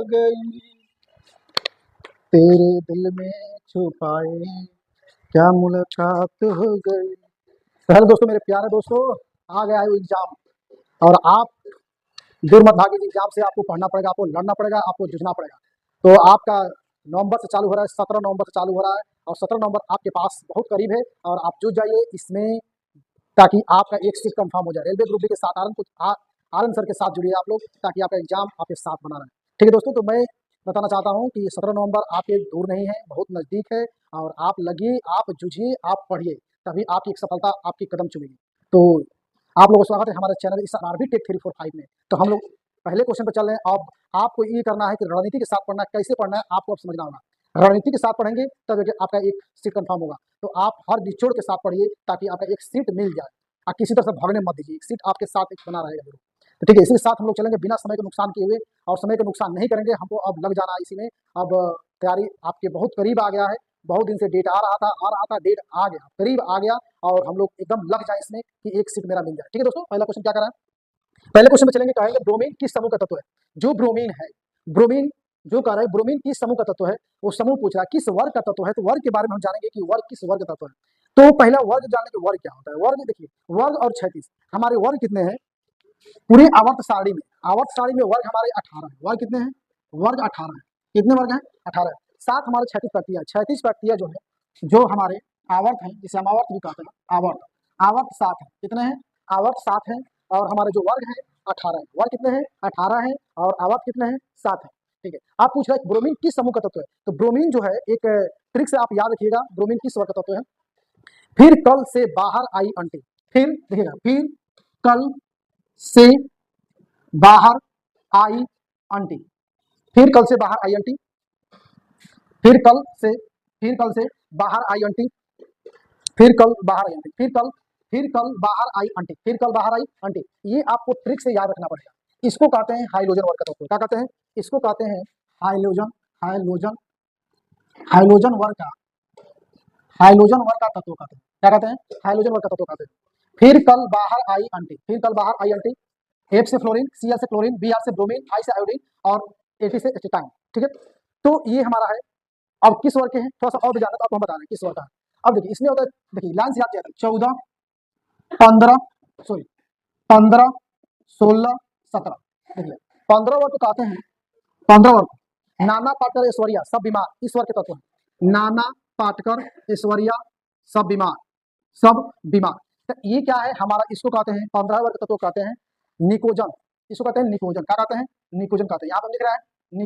गई, तेरे दिल में छुपाए क्या मुलाकात हो गई। तो हेलो दोस्तों, मेरे प्यारे दोस्तों, आ गया है एग्जाम। और आप दूर मत भागिए, एग्जाम से आपको पढ़ना पड़ेगा, आपको लड़ना पड़ेगा, आपको जूझना पड़ेगा। तो आपका नवंबर से चालू हो रहा है, 17 नवंबर से चालू हो रहा है, और 17 नवंबर आपके पास बहुत करीब है। और आप जुट जाइए इसमें, ताकि आपका एक सीट कंफर्म हो जाए। रेलवे ग्रुप डी के साथ आनंद सर के साथ जुड़िए आप लोग, ताकि आपका एग्जाम आपके साथ बना रहे। ठीक है दोस्तों, तो मैं बताना चाहता हूँ कि 17 नवंबर आपके दूर नहीं है, बहुत नज़दीक है। और आप लगिए, आप जूझिए, आप पढ़िए, तभी आपकी एक सफलता आपकी कदम चुमेगी। तो आप लोगों का स्वागत है हमारे चैनल इस आरबी टेक 345 में। तो हम लोग पहले क्वेश्चन पर चल रहे हैं। अब आपको ये करना है कि रणनीति के साथ पढ़ना है, कैसे पढ़ना है आपको अब समझना होगा। रणनीति के साथ पढ़ेंगे तब आपका एक सीट कंफर्म होगा। तो आप हर निचोड़ के साथ पढ़िए, ताकि आपका एक सीट मिल जाए। आप किसी तरह से भागने मत दीजिए, एक सीट आपके साथ एक बना रहेगा जरूर। तो ठीक है, इसी के साथ हम लोग चलेंगे बिना समय का नुकसान किए हुए, और समय का नुकसान नहीं करेंगे। हमको अब लग जाना है इसी में। अब तैयारी आपके बहुत करीब आ गया है। बहुत दिन से डेट आ रहा था, डेट आ गया, करीब आ गया। और हम लोग एकदम लग जाए इसमें कि एक सीट मेरा मिल जाए। ठीक है दोस्तों, पहला क्वेश्चन क्या करा है, पहले क्वेश्चन में चलेंगे। कहेंगे ब्रोमीन किस समूह का तत्व है। जो ब्रोमीन है, ब्रोमीन जो कह रहा है ब्रोमीन किस समूह का तत्व है, वो समूह पूछ रहा है किस वर्ग का तत्व है। तो वर्ग के बारे में हम जानेंगे कि वर्ग किस वर्ग का तत्व है। तो पहला वर्ग जानने के, वर्ग क्या होता है। वर्ग देखिए, वर्ग और क्षैतिज, हमारे वर्ग कितने हैं पूरी आवर्त सारणी में। आवर्त सारणी में वर्ग हमारे 18 है। वर्ग कितने हैं, वर्ग 18 है। कितने वर्ग हैं, 18 है। साथ हमारे क्षैतिज प्रक्रिया, क्षैतिज प्रक्रिया जो है, जो हमारे आवर्त है, जिसे हम आवर्त भी कहते हैं, आवर्त, आवर्त 7 है। कितने हैं, आवर्त 7 है। और हमारे जो वर्ग है 18 है। वर्ग कितने हैं, 18 है। और आवर्त कितने हैं, 7 है। ठीक है, आप पूछ रहे हैं ब्रोमीन किस समूह का तत्व है। तो ब्रोमीन जो है, एक ट्रिक से आप याद रखिएगा, ब्रोमीन किस वर्ग का तत्व है। फिर कल से बाहर आई आंटी, फिर देखिएगा, फिर कल से बाहर आई आंटी, फिर कल से बाहर आई आंटी, फिर कल से, फिर कल से बाहर आई आंटी, फिर कल बाहर आई आंटी, फिर कल बाहर आई आंटी, फिर कल बाहर आई आंटी। ये आपको ट्रिक से याद रखना पड़ेगा। इसको कहते हैं हाइलोजन वर्ग का तत्व। क्या कहते हैं, इसको कहते हैं हाइलोजन, हाइलोजन, हाइलोजन वर्ग का, हाइलोजन वर्ग का तत्व कहते हैं। क्या कहते हैं, हाइलोजन वर्ग का तत्व कहते हैं। फिर कल बाहर आई आंटी, फिर कल बाहर आई आंटी। एफ से फ्लोरीन, सी एल से क्लोरीन, बी आर से ब्रोमीन, आई से आयोडीन, और एटी से एसिटाइन। ठीक है, तो ये हमारा है। अब किस वर्ग के हैं, थोड़ा सा और भी जानना, तो आपको हम बता रहे हैं किस वर्ग का है। अब देखिए, इसमें होता है, देखिए लाइन से याद किया था, 14 15 सॉरी 15 16 17। देखिए 15 वर्ग को कहते हैं, 15 वर्ग नाना पाटकर ऐश्वर्या सब बीमार, इस वर्ग के तत्व है। नाना पाटकर ऐश्वर्या सब बीमार, सब बीमार। तो ये क्या है हमारा, इसको कहते हैं 15 वर्ग के तत्व कहते हैं निकोजन। इसको कहते हैं निकोजन। क्या कहते हैं, निकोजन कहते हैं। यहाँ पर लिख रहा है